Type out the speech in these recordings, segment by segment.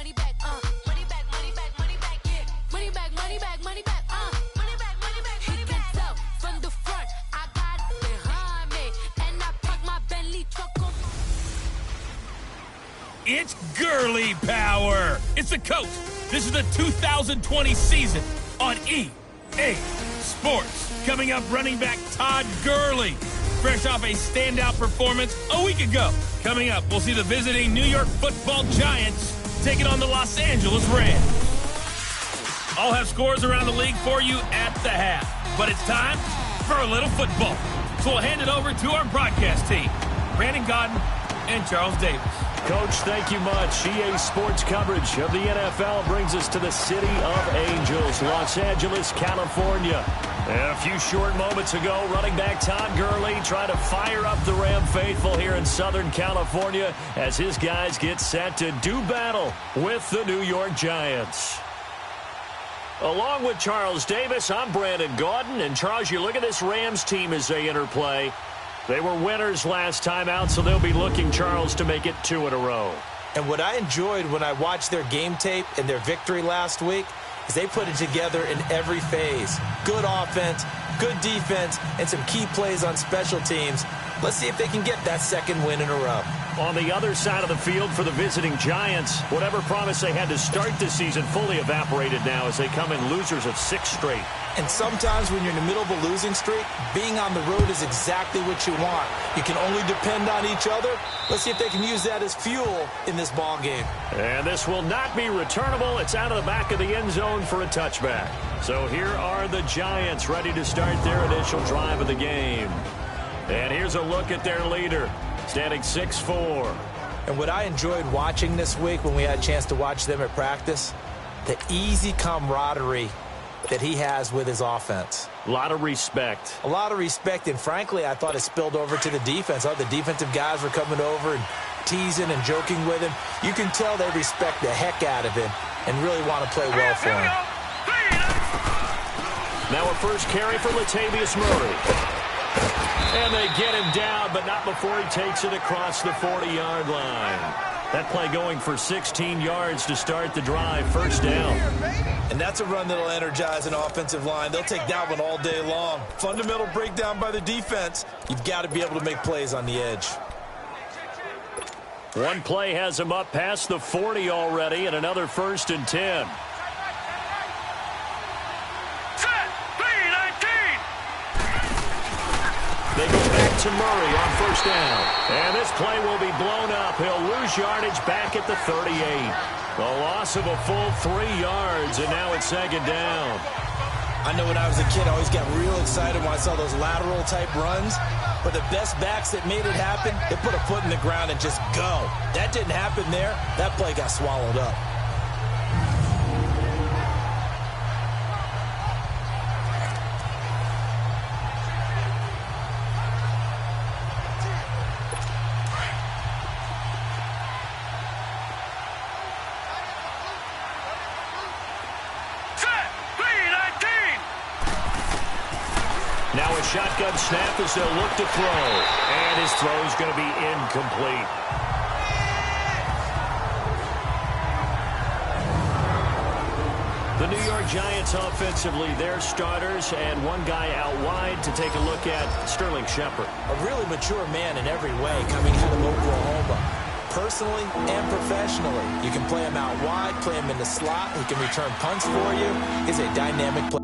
money back, money back, money back, money back, yeah. Money back, money back, money back, money back, money back, money back. He can tell from the front, I got it behind me, and I park my Bentley truck on. It's girly power. It's the coach. This is the 2020 season on EA Sports. Coming up, running back Todd Gurley, fresh off a standout performance a week ago. Coming up, we'll see the visiting New York Football Giants taking on the Los Angeles Rams. I'll have scores around the league for you at the half, but it's time for a little football. So we'll hand it over to our broadcast team, Brandon Godden and Charles Davis. Coach, thank you much. EA Sports coverage of the NFL brings us to the City of Angels, Los Angeles, California. And a few short moments ago, running back Todd Gurley trying to fire up the Ram faithful here in Southern California as his guys get set to do battle with the New York Giants. Along with Charles Davis, I'm Brandon Gaudin. And Charles, you look at this Rams team as they interplay. They were winners last time out, so they'll be looking, Charles, to make it 2 in a row. And what I enjoyed when I watched their game tape and their victory last week is they put it together in every phase. Good offense, good defense, and some key plays on special teams. Let's see if they can get that second win in a row. On the other side of the field for the visiting Giants, whatever promise they had to start this season fully evaporated now as they come in losers of 6 straight. And sometimes when you're in the middle of a losing streak, being on the road is exactly what you want. You can only depend on each other. Let's see if they can use that as fuel in this ball game. And this will not be returnable. It's out of the back of the end zone for a touchback. So here are the Giants ready to start their initial drive of the game. And here's a look at their leader, standing 6'4". And what I enjoyed watching this week when we had a chance to watch them at practice, the easy camaraderie that he has with his offense. A lot of respect. A lot of respect, and frankly, I thought it spilled over to the defense. I thought the defensive guys were coming over and teasing and joking with him. You can tell they respect the heck out of him and really want to play well for him. Now a first carry for Latavius Murray. And they get him down, but not before he takes it across the 40-yard line. That play going for 16 yards to start the drive, first down. And that's a run that'll energize an offensive line. They'll take that one all day long. Fundamental breakdown by the defense. You've got to be able to make plays on the edge. One play has him up past the 40 already, and another 1st and 10. They go back to Murray on first down. And this play will be blown up. He'll lose yardage back at the 38. The loss of a full 3 yards, and now it's 2nd down. I know when I was a kid, I always got real excited when I saw those lateral-type runs. But the best backs that made it happen, they put a foot in the ground and just go. That didn't happen there. That play got swallowed up. Now a shotgun snap as they'll look to throw. And his throw is going to be incomplete. The New York Giants offensively, their starters, and one guy out wide to take a look at, Sterling Shepard. A really mature man in every way coming out of Oklahoma. Personally and professionally, you can play him out wide, play him in the slot. He can return punts for you. He's a dynamic player.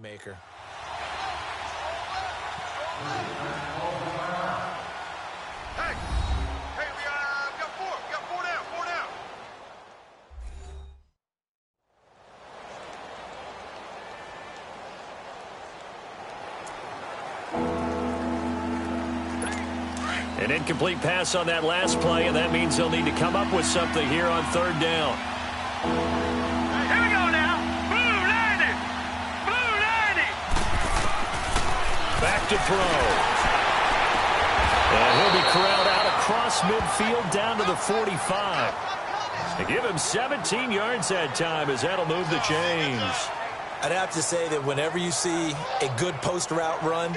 Maker. Hey, we got four. We got four down. An incomplete pass on that last play, and that means they'll need to come up with something here on third down. Here we go now. Blue 90. Back to throw. And he'll be corralled out across midfield down to the 45. To give him 17 yards that time, as that'll move the chains. I'd have to say that whenever you see a good post route run,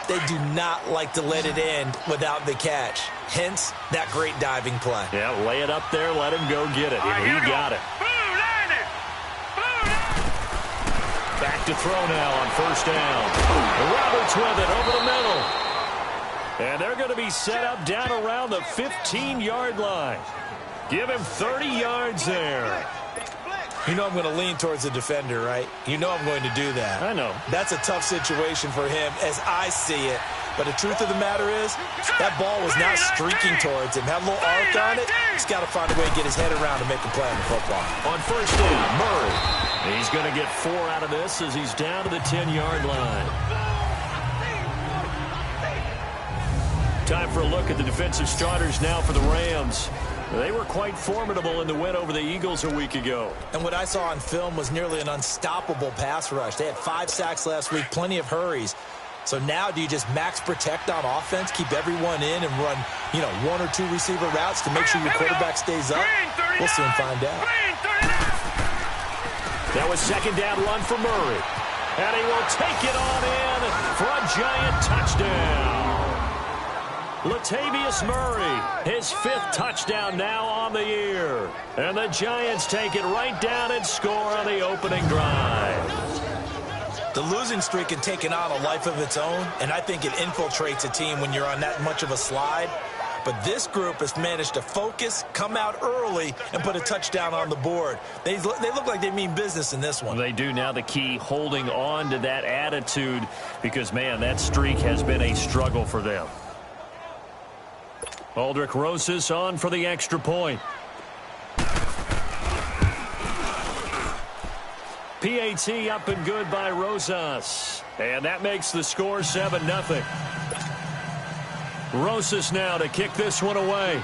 they do not like to let it end without the catch. Hence, that great diving play. Yeah, lay it up there, let him go get it. And he got it. Back to throw now on first down. Roberts with it over the middle. And they're going to be set up down around the 15-yard line. Give him 30 yards there. You know I'm going to lean towards the defender, right? You know I'm going to do that. I know. That's a tough situation for him as I see it. But the truth of the matter is, that ball was not streaking towards him. Had a little arc on it. He's got to find a way to get his head around and make a play on the football. On first down, Murray. He's going to get 4 out of this as he's down to the 10-yard line. Time for a look at the defensive starters now for the Rams. They were quite formidable in the win over the Eagles a week ago. And what I saw on film was nearly an unstoppable pass rush. They had 5 sacks last week, plenty of hurries. So now do you just max protect on offense, keep everyone in and run, 1 or 2 receiver routes to make sure your quarterback stays up? We'll soon find out. That was second down run for Murray. And he will take it on in for a giant touchdown. Latavius Murray, his 5th touchdown now on the year. And the Giants take it right down and score on the opening drive. The losing streak had taken on a life of its own, and I think it infiltrates a team when you're on that much of a slide. But this group has managed to focus, come out early, and put a touchdown on the board. They look like they mean business in this one. They do. Now the key, holding on to that attitude, because, man, that streak has been a struggle for them. Aldrich Rosas on for the extra point. PAT up and good by Rosas. And that makes the score 7-0. Rosas now to kick this one away.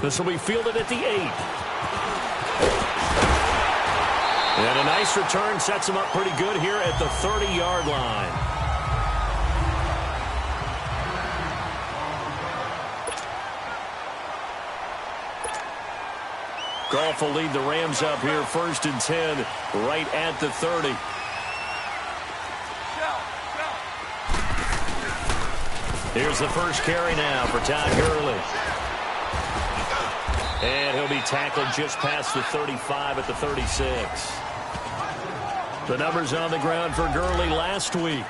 This will be fielded at the 8. And a nice return sets him up pretty good here at the 30-yard line. Goff will lead the Rams up here 1st and 10 right at the 30. Here's the first carry now for Todd Gurley. And he'll be tackled just past the 35 at the 36. The numbers on the ground for Gurley last week.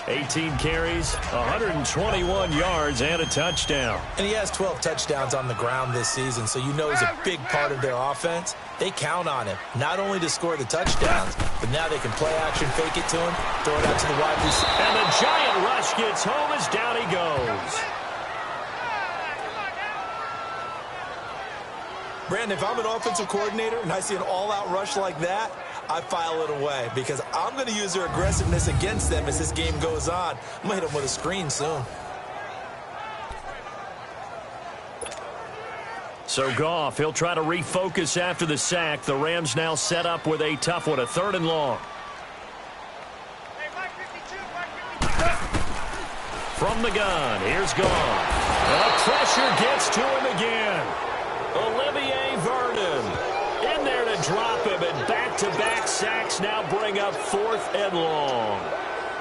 18 carries, 121 yards, and a touchdown. And he has 12 touchdowns on the ground this season, so you know he's a big part of their offense. They count on him, not only to score the touchdowns, but now they can play action, fake it to him, throw it out to the wide receiver. And the giant rush gets home as down he goes. Brandon, if I'm an offensive coordinator and I see an all-out rush like that, I file it away because I'm going to use their aggressiveness against them as this game goes on. I'm going to hit them with a screen soon. So Goff, he'll try to refocus after the sack. The Rams now set up with a tough one, a 3rd and long. From the gun, here's Goff. The pressure gets to him again. Olivier Vernon in there to drop him, and back-to-back sacks now bring up 4th and long.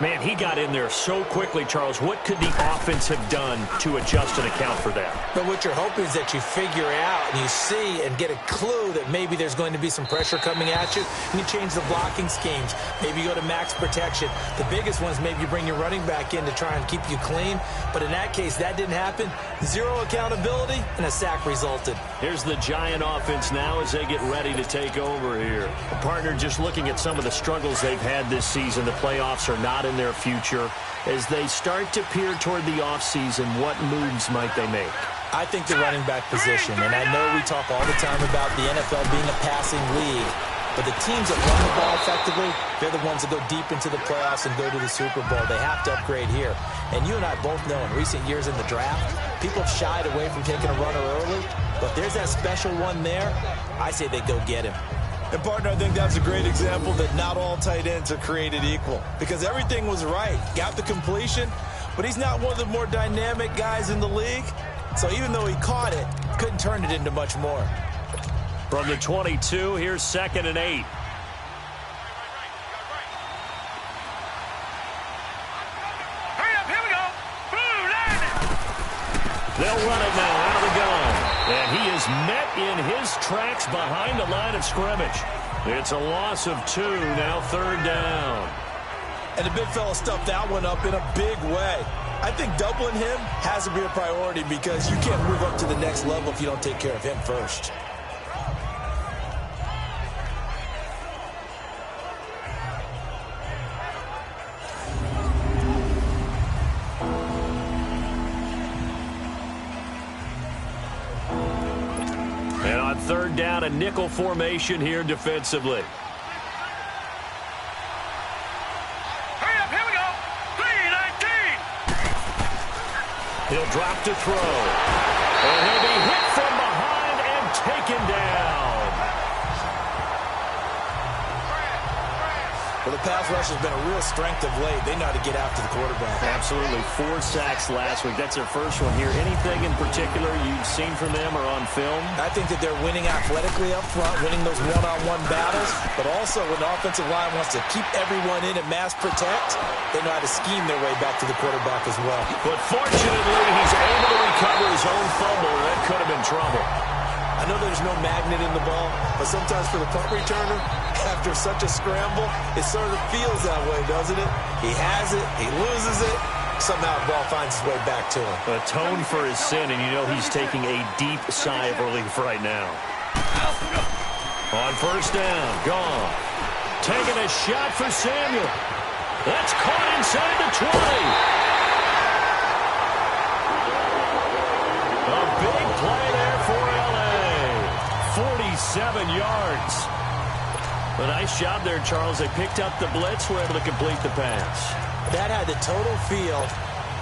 Man, he got in there so quickly, Charles. What could the offense have done to adjust and account for that? But what you're hoping is that you figure out and you see and get a clue that maybe there's going to be some pressure coming at you, and you change the blocking schemes. Maybe you go to max protection. The biggest one is maybe you bring your running back in to try and keep you clean. But in that case, that didn't happen. Zero accountability, and a sack resulted. Here's the Giant offense now as they get ready to take over here. A partner, just looking at some of the struggles they've had this season, the playoffs are not in their future. As they start to peer toward the offseason, what moves might they make? I think the running back position, and I know we talk all the time about the NFL being a passing league, but the teams that run the ball effectively, they're the ones that go deep into the playoffs and go to the Super Bowl. They have to upgrade here. And you and I both know in recent years in the draft, people have shied away from taking a runner early, but there's that special one there. I say they go get him. And, partner, I think that's a great example that not all tight ends are created equal, because everything was right. Got the completion, but he's not one of the more dynamic guys in the league. So even though he caught it, couldn't turn it into much more. From the 22, here's 2nd and 8. Hurry up, here we go. Blue line. They'll run it now out of the gun. And he is met in his tracks behind the line of scrimmage. It's a loss of 2, now 3rd down. And the big fella stuffed that one up in a big way. I think doubling him has to be a priority because you can't move up to the next level if you don't take care of him first. And on 3rd down, a nickel formation here defensively. Hurry up, here we go. 3-19. He'll drop to throw. And he'll be hit from behind and taken down. Well, the pass rush has been a real strength of late. They know how to get after the quarterback. Absolutely. 4 sacks last week. That's their first one here. Anything in particular you've seen from them or on film? I think that they're winning athletically up front, winning those one-on-one battles, but also when the offensive line wants to keep everyone in and mass protect, they know how to scheme their way back to the quarterback as well. But fortunately, he's able to recover his own fumble. That could have been trouble. I know there's no magnet in the ball, but sometimes for the punt returner, after such a scramble, it sort of feels that way, doesn't it? He has it, he loses it, somehow the ball finds its way back to him. Atone for his sin, and you know he's taking a deep sigh of relief right now. On 1st down, gone. Taking a shot for Samuel. That's caught inside the 20. A big play there for L.A. 47 yards. A nice job there, Charles. They picked up the blitz, were able to complete the pass. That had the total feel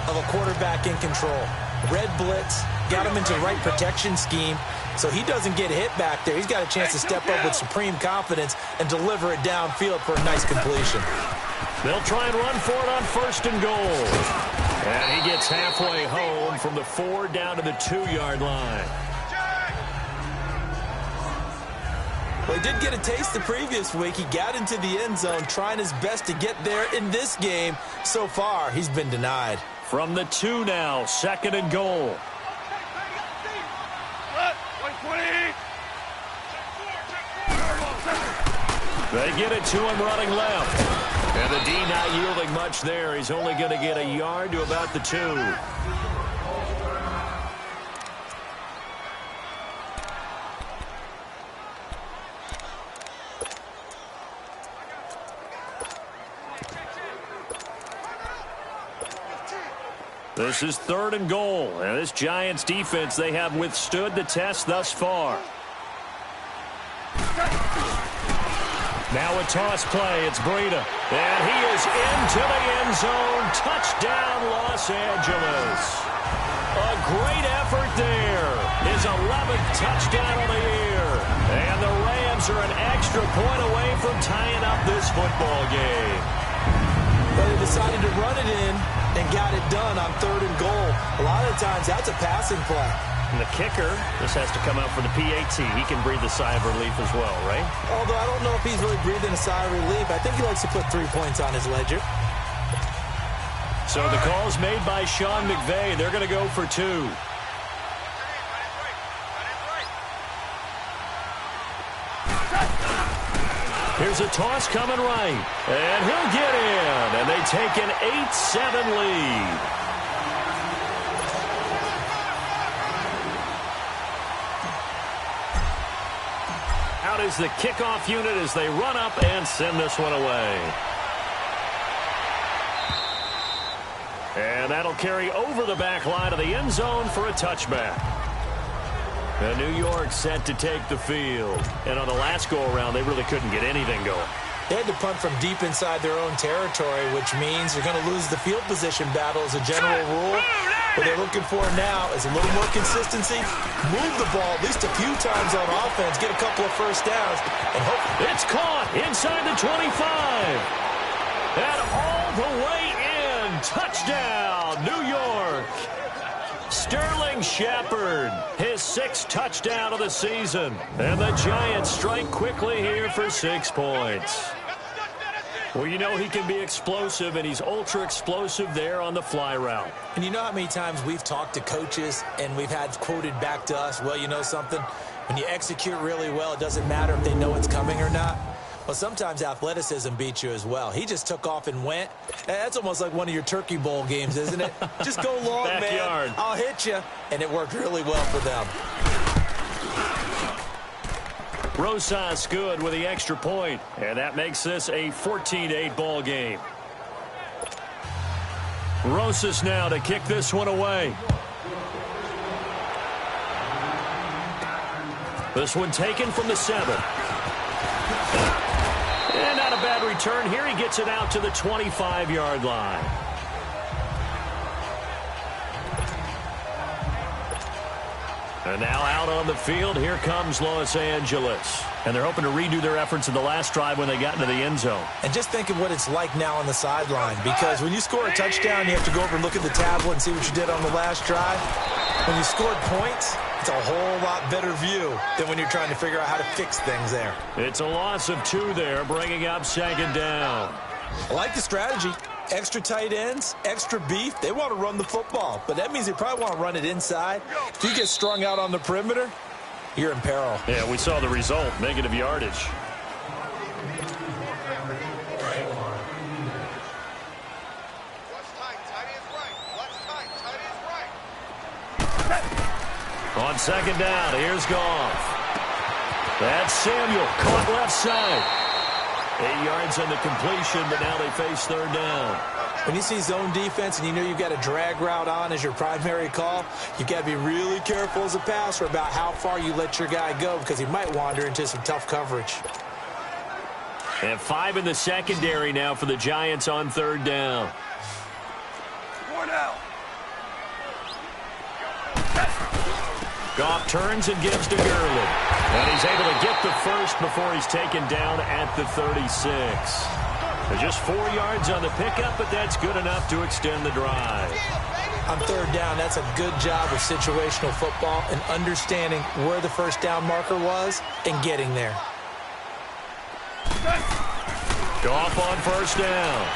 of a quarterback in control. Red blitz, got him into the right protection scheme, so he doesn't get hit back there. He's got a chance to step up with supreme confidence and deliver it downfield for a nice completion. They'll try and run for it on 1st and goal. And he gets halfway home from the 4 down to the 2-yard line. Well, he did get a taste the previous week. He got into the end zone trying his best to get there in this game. So far, he's been denied. From the 2 now, 2nd and goal. What? 120. They get it to him running left. And the D not yielding much there. He's only going to get a yard to about the 2. This is 3rd and goal. And this Giants defense, they have withstood the test thus far. Now a toss play. It's Breida. And he is into the end zone. Touchdown, Los Angeles. A great effort there. His 11th touchdown of the year. And the Rams are an extra point away from tying up this football game. But they decided to run it in and got it done on 3rd and goal. A lot of the times, that's a passing play. And the kicker, this has to come out for the PAT. He can breathe a sigh of relief as well, right? Although I don't know if he's really breathing a sigh of relief. I think he likes to put 3 points on his ledger. So the call's made by Sean McVay. They're going to go for 2. Here's a toss coming right. And he'll get in. And they take an 8-7 lead. Out is the kickoff unit as they run up and send this one away. And that'll carry over the back line of the end zone for a touchback. And New York set to take the field. And on the last go-around, they really couldn't get anything going. They had to punt from deep inside their own territory, which means they're going to lose the field position battle as a general rule. What they're looking for now is a little more consistency, move the ball at least a few times on offense, get a couple of first downs, and hope. It's caught inside the 25. And all the way in. Touchdown, New York. Sterling Shepard, his 6th touchdown of the season. And the Giants strike quickly here for 6 points. Well, you know he can be explosive, and he's ultra-explosive there on the fly route. And you know how many times we've talked to coaches and we've had quoted back to us, well, you know something? When you execute really well, it doesn't matter if they know it's coming or not. Well, sometimes athleticism beats you as well. He just took off and went. That's almost like one of your Turkey Bowl games, isn't it? Just go long, Backyard. man. I'll hit you. And it worked really well for them. Rosas good with the extra point, and that makes this a 14-8 ball game. Rosas now to kick this one away. This one taken from the 7. And not a bad return here. He gets it out to the 25-yard line. And now out on the field, here comes Los Angeles. And they're hoping to redo their efforts in the last drive when they got into the end zone. And just think of what it's like now on the sideline, because when you score a touchdown, you have to go over and look at the tablet and see what you did on the last drive. When you scored points, it's a whole lot better view than when you're trying to figure out how to fix things there. It's a loss of 2 there, bringing up 2nd down. I like the strategy. Extra tight ends, extra beef. They want to run the football, but that means they probably want to run it inside. If you get strung out on the perimeter, you're in peril. Yeah, we saw the result, negative yardage. On 2nd down, here's Goff. That's Samuel, caught left side. 8 yards on the completion, but now they face 3rd down. When you see zone defense and you know you've got a drag route on as your primary call, you've got to be really careful as a passer about how far you let your guy go, because he might wander into some tough coverage. And 5 in the secondary now for the Giants on 3rd down. 4 now. Goff turns and gives to Gurley. And he's able to get the first before he's taken down at the 36. There's just 4 yards on the pickup, but that's good enough to extend the drive. On 3rd down, that's a good job of situational football and understanding where the first down marker was and getting there. Goff on 1st down.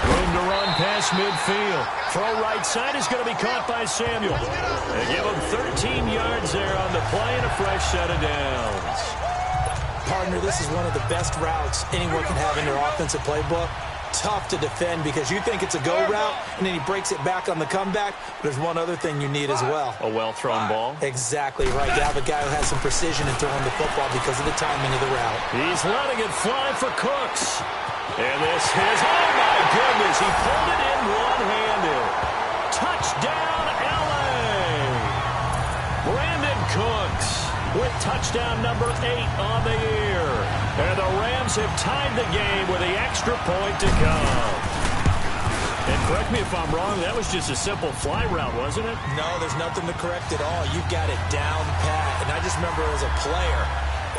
Room to run past midfield. Throw right side is going to be caught by Samuel. They give him 13 yards there on the play and a fresh set of downs. Partner, this is one of the best routes anyone can have in their offensive playbook. Tough to defend because you think it's a go route, and then he breaks it back on the comeback. But there's one other thing you need as well. A well-thrown ball. Exactly right. You have a guy who has some precision in throwing the football because of the timing of the route. He's letting it fly for Cooks. And this is, oh my goodness, he pulled it in one-handed. Touchdown, L.A. Brandon Cooks with touchdown number 8 on the year. And the Rams have tied the game with the extra point to come. And correct me if I'm wrong, that was just a simple fly route, wasn't it? No, there's nothing to correct at all. You've got it down pat. And I just remember as a player,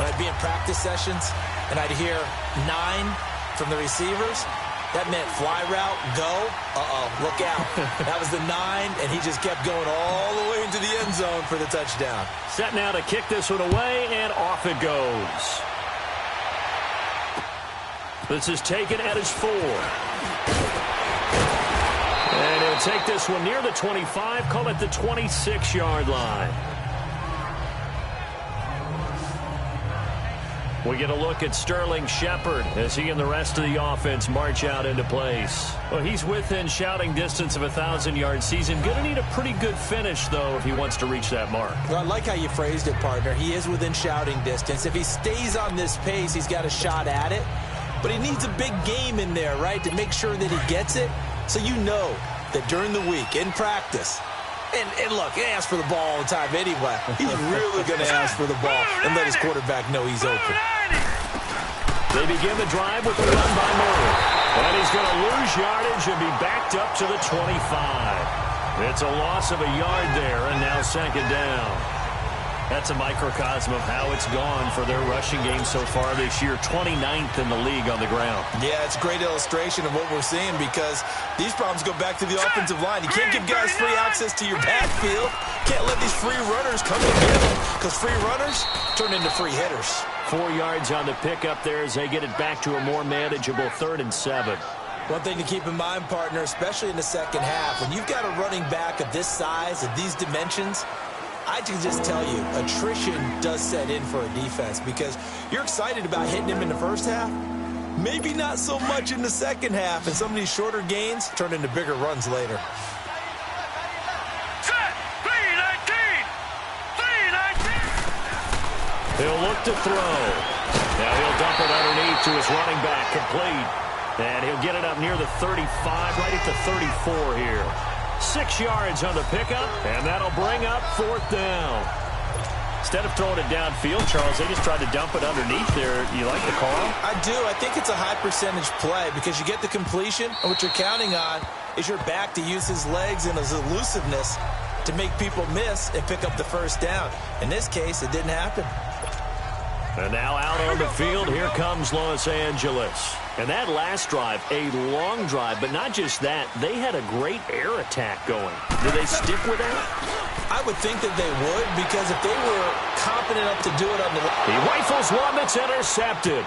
when I'd be in practice sessions and I'd hear 9 from the receivers, that meant fly route, go, look out. That was the 9, and he just kept going all the way into the end zone for the touchdown. Set now to kick this one away, and off it goes. This is taken at his 4. take this one near the 25, call it the 26-yard line. We get a look at Sterling Shepard as he and the rest of the offense march out into place. Well, he's within shouting distance of a 1,000-yard season. Going to need a pretty good finish, though, if he wants to reach that mark. Well, I like how you phrased it, partner. He is within shouting distance. If he stays on this pace, he's got a shot at it. But he needs a big game in there, right, to make sure that he gets it. So you know that during the week, in practice, and look, he asks for the ball all the time anyway. He's really going to ask for the ball and let his quarterback know he's open. They begin the drive with a run by Nola. And he's going to lose yardage and be backed up to the 25. It's a loss of a yard there, and now second down. That's a microcosm of how it's gone for their rushing game so far this year. 29th in the league on the ground. Yeah, it's a great illustration of what we're seeing because these problems go back to the offensive line. You can't give guys free access to your backfield. Can't let these free runners come and get them because free runners turn into free hitters. 4 yards on the pickup there as they get it back to a more manageable 3rd and 7. One thing to keep in mind, partner, especially in the second half, when you've got a running back of this size, of these dimensions, I can just tell you, attrition does set in for a defense because you're excited about hitting him in the first half. Maybe not so much in the second half, and some of these shorter gains turn into bigger runs later. He'll look to throw. Now he'll dump it underneath to his running back, complete. And he'll get it up near the 35, right at the 34 here. 6 yards on the pickup, and that'll bring up 4th down. Instead of throwing it downfield, Charles, they just tried to dump it underneath there. You like the call? I do. I think it's a high percentage play because you get the completion, and what you're counting on is your back to use his legs and his elusiveness to make people miss and pick up the first down. In this case, it didn't happen. And now out on the field, here comes Los Angeles. And that last drive, a long drive, but not just that, they had a great air attack going. Do they stick with that? I would think that they would, because if they were confident enough to do it on the... He rifles one that's intercepted.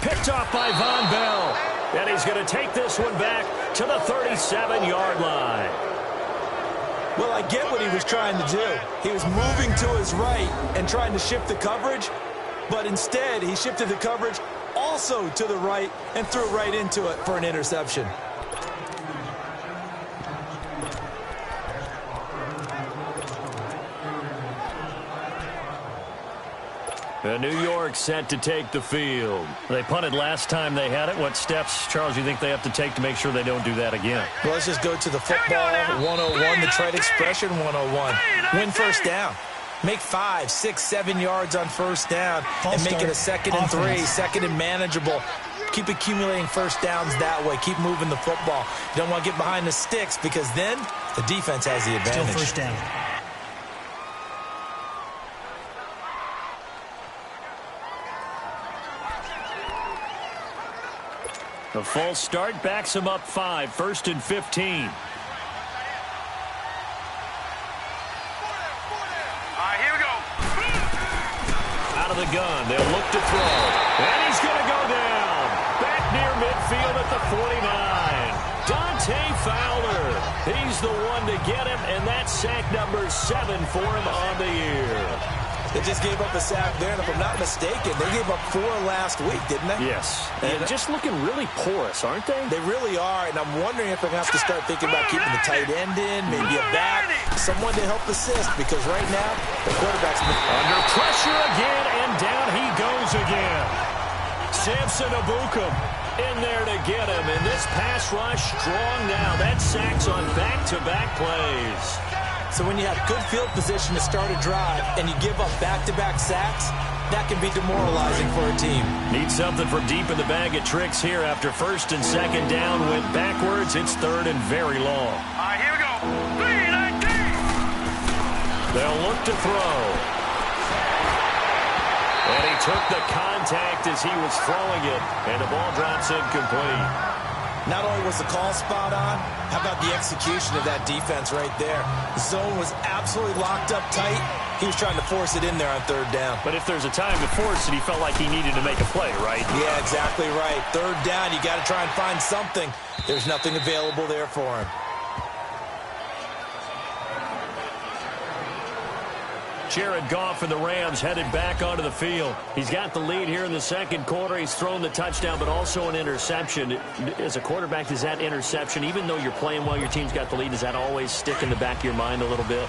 Picked off by Von Bell. And he's going to take this one back to the 37-yard line. Well, I get what he was trying to do. He was moving to his right and trying to shift the coverage, but instead he shifted the coverage also to the right and threw right into it for an interception. New York set to take the field. They punted last time they had it. What steps, Charles, you think they have to take to make sure they don't do that again? Well, let's just go to the football 101, the trade expression 101. Win first down. Make 5, 6, 7 yards on first down and make it a 2nd and 3, 2nd and manageable. Keep accumulating first downs that way. Keep moving the football. You don't want to get behind the sticks because then the defense has the advantage. Still first down. The false start backs him up 5, 1st and 15. Out of the gun, they'll look to throw. And he's going to go down. Back near midfield at the 49. Dante Fowler. He's the one to get him, and that's sack number 7 for him on the year. They just gave up a sack there, and if I'm not mistaken, they gave up 4 last week, didn't they? Yes. And just looking really porous, aren't they? They really are, and I'm wondering if they're going to have to start thinking about keeping the tight end in, maybe a back, someone to help assist, because right now, the quarterback's under pressure again, and down he goes again. Samson Abukum in there to get him, and this pass rush strong now. That sacks on back-to-back plays. So when you have good field position to start a drive and you give up back-to-back sacks, that can be demoralizing for a team. Need something from deep in the bag of tricks here after 1st and 2nd down. Went backwards. It's 3rd and very long. All right, here we go. 3-19. They'll look to throw. And he took the contact as he was throwing it, and the ball drops incomplete. Not only was the call spot on, how about the execution of that defense right there? The zone was absolutely locked up tight. He was trying to force it in there on 3rd down. But if there's a time to force it, he felt like he needed to make a play, right? Yeah, exactly right. 3rd down, you got to try and find something. There's nothing available there for him. Jared Goff and the Rams headed back onto the field. He's got the lead here in the second quarter. He's thrown the touchdown, but also an interception. As a quarterback, does that interception, even though you're playing well, your team's got the lead, does that always stick in the back of your mind a little bit?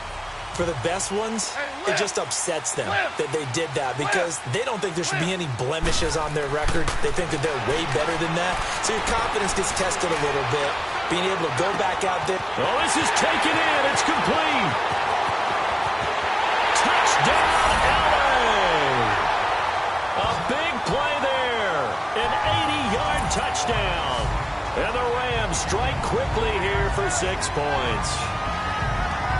For the best ones, it just upsets them that they did that because they don't think there should be any blemishes on their record. They think that they're way better than that. So your confidence gets tested a little bit. Being able to go back out there. Oh, this is taken in. It's complete. Touchdown, LA. A big play there. An 80-yard touchdown. And the Rams strike quickly here for 6 points.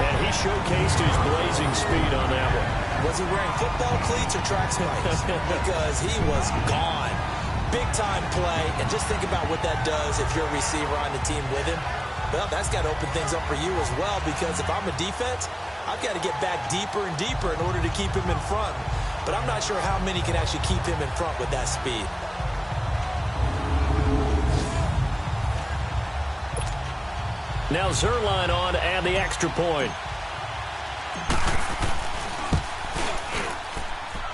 And he showcased his blazing speed on that one. Was he wearing football cleats or track spikes? Because he was gone. Big-time play. And just think about what that does if you're a receiver on the team with him. Well, that's got to open things up for you as well because if I'm a defense, I've got to get back deeper and deeper in order to keep him in front. But I'm not sure how many can actually keep him in front with that speed. Now Zerline on to add the extra point.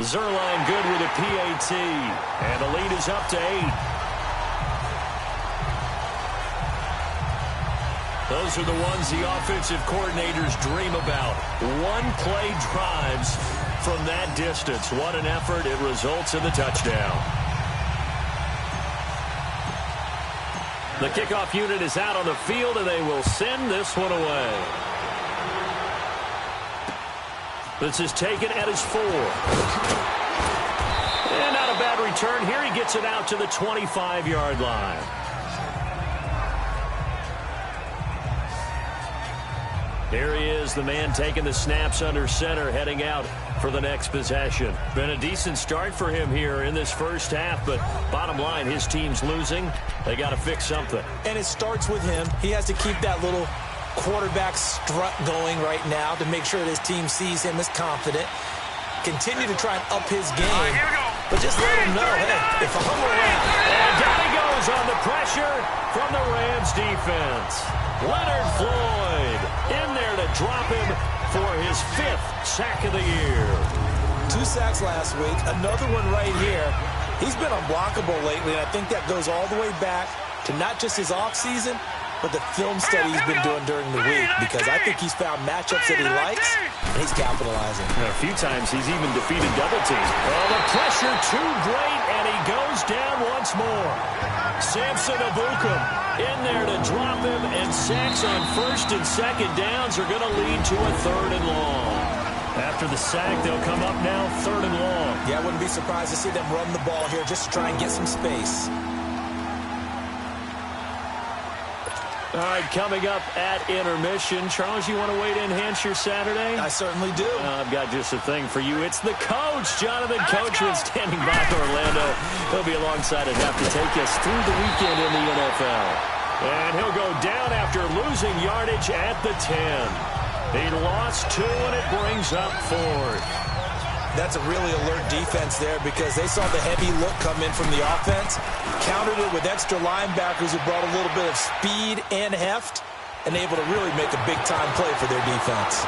Zerline good with a PAT. And the lead is up to 8. Those are the ones the offensive coordinators dream about. One-play drives from that distance. What an effort. It results in the touchdown. The kickoff unit is out on the field, and they will send this one away. This is taken at his 4. And not a bad return here. He gets it out to the 25-yard line. Here he is, the man taking the snaps under center, heading out for the next possession. Been a decent start for him here in this first half, but bottom line, his team's losing. They got to fix something. And it starts with him. He has to keep that little quarterback strut going right now to make sure his team sees him as confident. Continue to try and up his game, but just let him know, hey, if I'm around. And down he goes on the pressure from the Rams defense. Leonard Floyd in there to drop him for his 5th sack of the year. 2 sacks last week, another one right here. He's been unblockable lately, and I think that goes all the way back to not just his offseason, but the film study he's been doing during the week, because I think he's found matchups that he likes, and he's capitalizing. A few times he's even defeated double teams. Oh, the pressure too great, and he goes down once more. Samson Abukum in there to drop him, and sacks on 1st and 2nd downs are going to lead to a 3rd and long. After the sack, they'll come up now 3rd and long. Yeah, I wouldn't be surprised to see them run the ball here just to try and get some space. All right, coming up at intermission. Charles, you want to wait to enhance your Saturday? I certainly do. I've got just a thing for you. It's the coach, Jonathan Coachman, standing by Orlando. He'll be alongside and have to take us through the weekend in the NFL. And he'll go down after losing yardage at the 10. He lost 2, and it brings up 4th. That's a really alert defense there because they saw the heavy look come in from the offense, countered it with extra linebackers who brought a little bit of speed and heft, and able to really make a big-time play for their defense.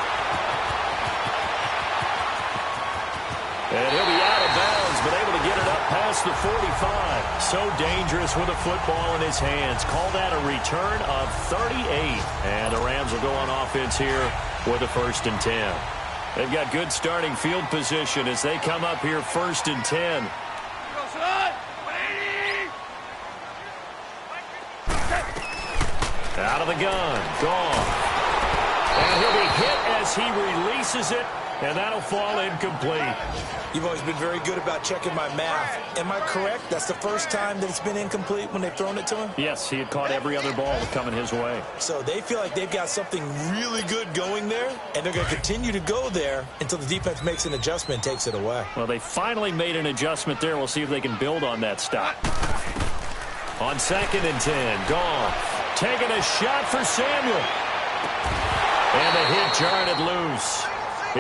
And he'll be out of bounds, but able to get it up past the 45. So dangerous with a football in his hands. Call that a return of 38. And the Rams will go on offense here with a 1st and 10. They've got good starting field position as they come up here 1st and 10. Out of the gun. Gone. And he'll be hit as he releases it, and that'll fall incomplete. You've always been very good about checking my math. Am I correct? That's the first time that it's been incomplete when they've thrown it to him? Yes, he had caught every other ball coming his way. So they feel like they've got something really good going there, and they're going to continue to go there until the defense makes an adjustment and takes it away. Well, they finally made an adjustment there. We'll see if they can build on that stop. On 2nd and 10, Goff taking a shot for Samuel. And the hit jarred it loose.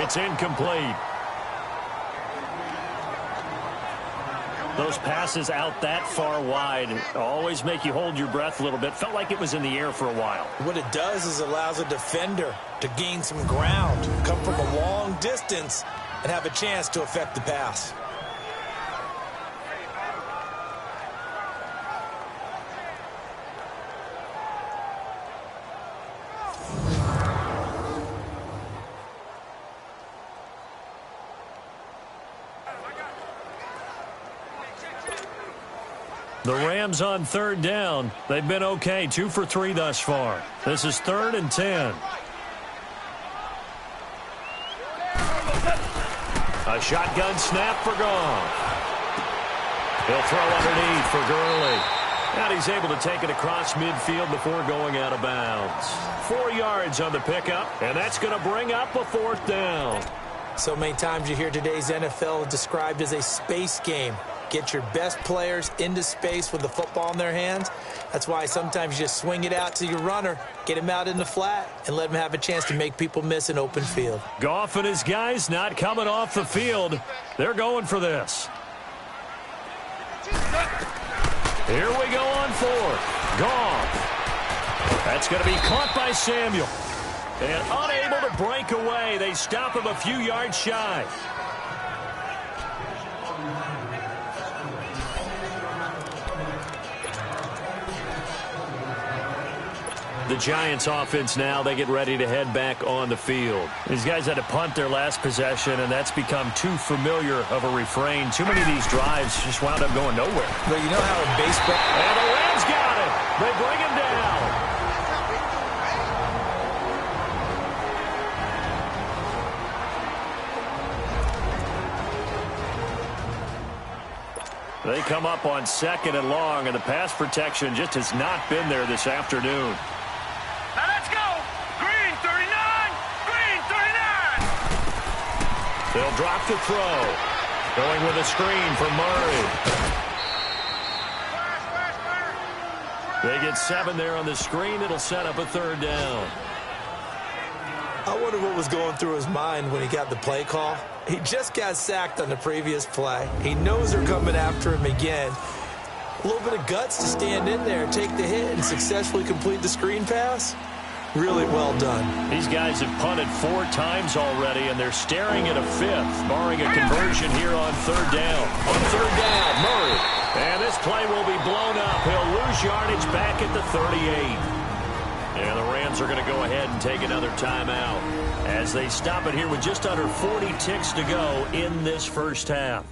It's incomplete. Those passes out that far wide always make you hold your breath a little bit. Felt like it was in the air for a while. What it does is allows a defender to gain some ground, come from a long distance, and have a chance to affect the pass. The Rams on third down. They've been okay, 2 for 3 thus far. This is 3rd and 10. A shotgun snap for Goff. He'll throw underneath for Gurley. And he's able to take it across midfield before going out of bounds. 4 yards on the pickup, and that's going to bring up a 4th down. So many times you hear today's NFL described as a space game. Get your best players into space with the football in their hands. That's why sometimes you just swing it out to your runner, get him out in the flat, and let him have a chance to make people miss an open field. Goff and his guys not coming off the field. They're going for this. Here we go on 4th. Goff. That's going to be caught by Samuel. And unable to break away. They stop him a few yards shy. The Giants offense now, they get ready to head back on the field. These guys had to punt their last possession, and that's become too familiar of a refrain. Too many of these drives just wound up going nowhere. But you know how in baseball... And the Rams got it. They bring him down. They come up on 2nd and long, and the pass protection just has not been there this afternoon. Now let's go! Green 39! Green 39! They'll drop the throw. Going with a screen for Murray. They get 7 there on the screen. It'll set up a 3rd down. I wonder what was going through his mind when he got the play call. He just got sacked on the previous play. He knows they're coming after him again. A little bit of guts to stand in there, take the hit, and successfully complete the screen pass. Really well done. These guys have punted 4 times already, and they're staring at a 5th, barring a conversion here on 3rd down. On 3rd down, Murray. And this play will be blown up. He'll lose yardage back at the 38. And the Rams are going to go ahead and take another timeout as they stop it here with just under 40 ticks to go in this first half.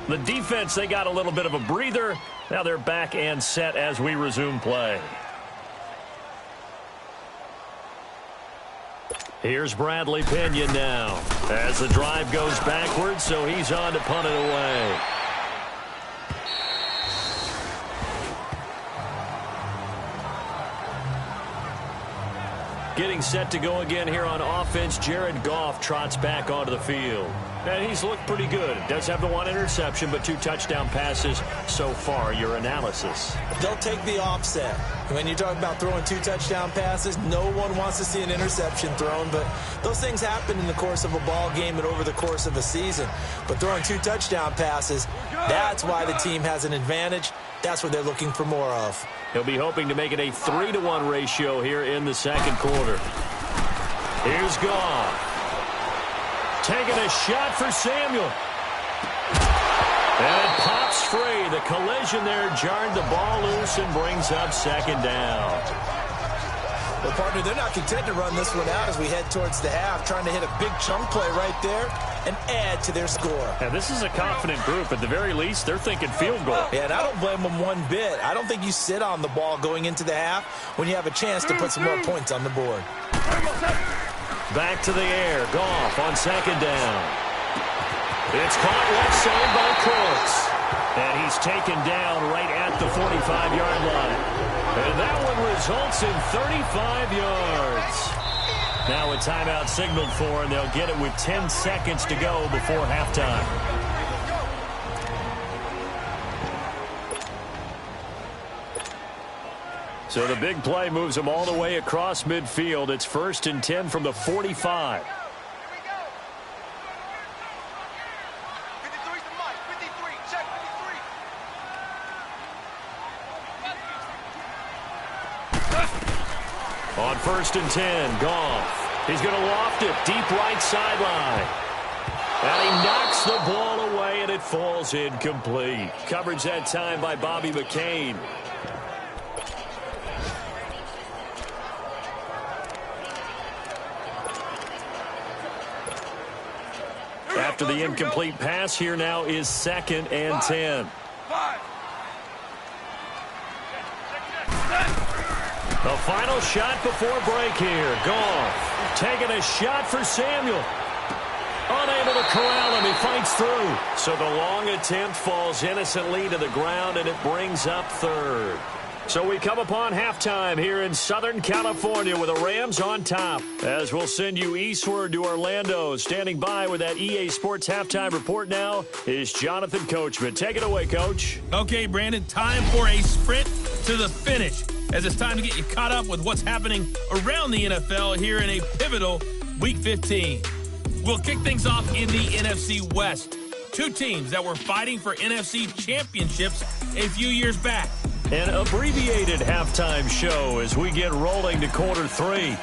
The defense, they got a little bit of a breather. Now they're back and set as we resume play. Here's Bradley Pinion now as the drive goes backwards, so he's on to punt it away. Getting set to go again here on offense, Jared Goff trots back onto the field. And he's looked pretty good. Does have the 1 interception, but 2 touchdown passes so far. Your analysis. They'll take the offset. When you talk about throwing 2 touchdown passes, no one wants to see an interception thrown, but those things happen in the course of a ball game and over the course of a season. But throwing 2 touchdown passes, that's why the team has an advantage. That's what they're looking for more of. He'll be hoping to make it a 3-to-1 ratio here in the 2nd quarter. Here's Goff. Taking a shot for Samuel. And it pops free. The collision there jarred the ball loose and brings up 2nd down. Well, partner, they're not content to run this one out as we head towards the half, trying to hit a big chunk play right there and add to their score. And this is a confident group. At the very least, they're thinking field goal. Yeah, and I don't blame them one bit. I don't think you sit on the ball going into the half when you have a chance to put some more points on the board. Back to the air. Goff on 2nd down. It's caught left side by Cooks. And he's taken down right at the 45-yard line. And that one results in 35 yards. Now a timeout signaled for, and they'll get it with 10 seconds to go before halftime. So the big play moves them all the way across midfield. It's 1st and 10 from the 45. Here we go. 53's the mic. 53. Check 53. On 1st and 10, Goff. He's going to loft it deep right sideline. And he knocks the ball away, and it falls incomplete. Coverage that time by Bobby McCain. After the incomplete pass, here now is 2nd and 10. The final shot before break here. Goff taking a shot for Samuel. Unable to corral him. He fights through. So the long attempt falls innocently to the ground, and it brings up 3rd. So we come upon halftime here in Southern California with the Rams on top. As we'll send you eastward to Orlando. Standing by with that EA Sports halftime report now is Jonathan Coachman. Take it away, Coach. Okay, Brandon, time for a sprint to the finish, as it's time to get you caught up with what's happening around the NFL here in a pivotal Week 15. We'll kick things off in the NFC West. 2 teams that were fighting for NFC championships a few years back. An abbreviated halftime show as we get rolling to quarter 3.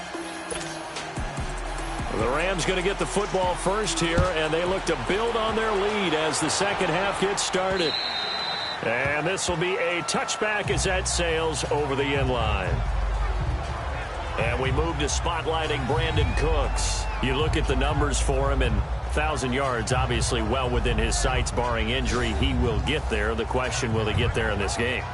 The Rams going to get the football first here, and they look to build on their lead as the second half gets started. And this will be a touchback as that sails over the end line. And we move to spotlighting Brandon Cooks. You look at the numbers for him, and 1,000 yards, obviously well within his sights, barring injury. He will get there. The question, will he get there in this game?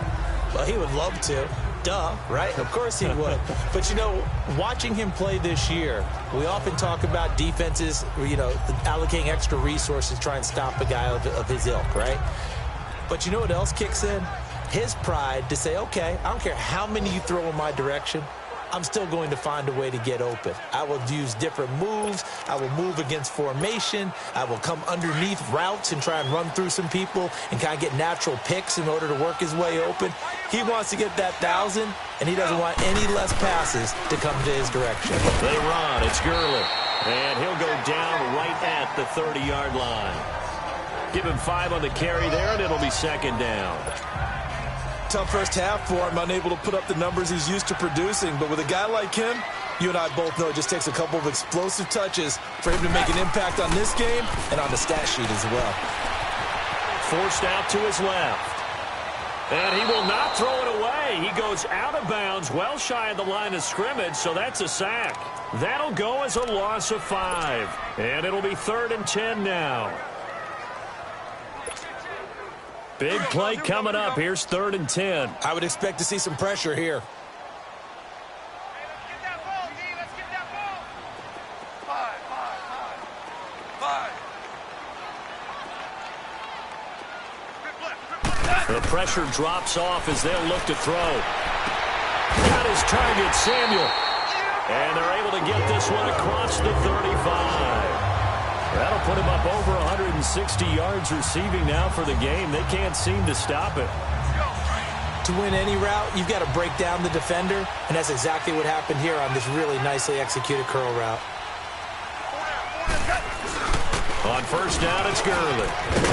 Well, he would love to. Duh, right? Of course he would. But, you know, watching him play this year, we often talk about defenses, you know, allocating extra resources to try and stop a guy of his ilk, right? But you know what else kicks in? His pride to say, okay, I don't care how many you throw in my direction, I'm still going to find a way to get open. I will use different moves. I will move against formation. I will come underneath routes and try and run through some people and kind of get natural picks in order to work his way open. He wants to get that 1,000, and he doesn't want any less passes to come to his direction. They run. It's Gurley. And he'll go down right at the 30-yard line. Give him 5 on the carry there, and it'll be 2nd down. Tough first half for him, unable to put up the numbers he's used to producing. But with a guy like him, you and I both know it just takes a couple of explosive touches for him to make an impact on this game and on the stat sheet as well. Forced out to his left. And he will not throw it away. He goes out of bounds, well shy of the line of scrimmage, so that's a sack. That'll go as a loss of 5. And it'll be 3rd and 10 now. Big play coming up. Here's 3rd and 10. I would expect to see some pressure here. Let's get that ball. 5. The pressure drops off as they'll look to throw. Got his target, Samuel. And they're able to get this one across the 35. That'll put him up over 160 yards receiving now for the game. They can't seem to stop it. To win any route, you've got to break down the defender, and that's exactly what happened here on this really nicely executed curl route. On 1st down, it's Gurley.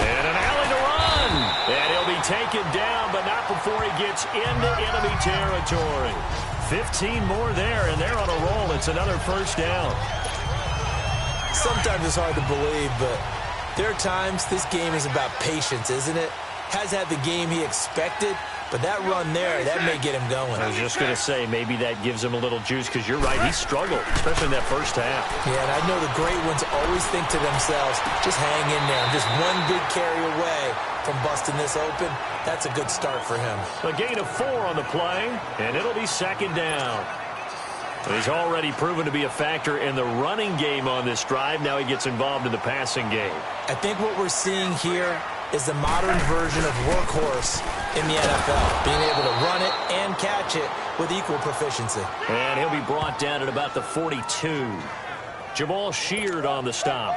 And an alley to run. And he'll be taken down, but not before he gets into enemy territory. 15 more there, and they're on a roll. It's another 1st down. Sometimes it's hard to believe, but there are times this game is about patience, isn't it? Has had the game he expected, but that run there, that may get him going. I was just going to say, maybe that gives him a little juice, because you're right, he struggled, especially in that first half. Yeah, and I know the great ones always think to themselves, just hang in there. I'm just one big carry away from busting this open. That's a good start for him. A gain of 4 on the play, and it'll be 2nd down. He's already proven to be a factor in the running game on this drive. Now he gets involved in the passing game. I think what we're seeing here is the modern version of workhorse in the NFL, being able to run it and catch it with equal proficiency. And he'll be brought down at about the 42. Jamal Sheard on the stop.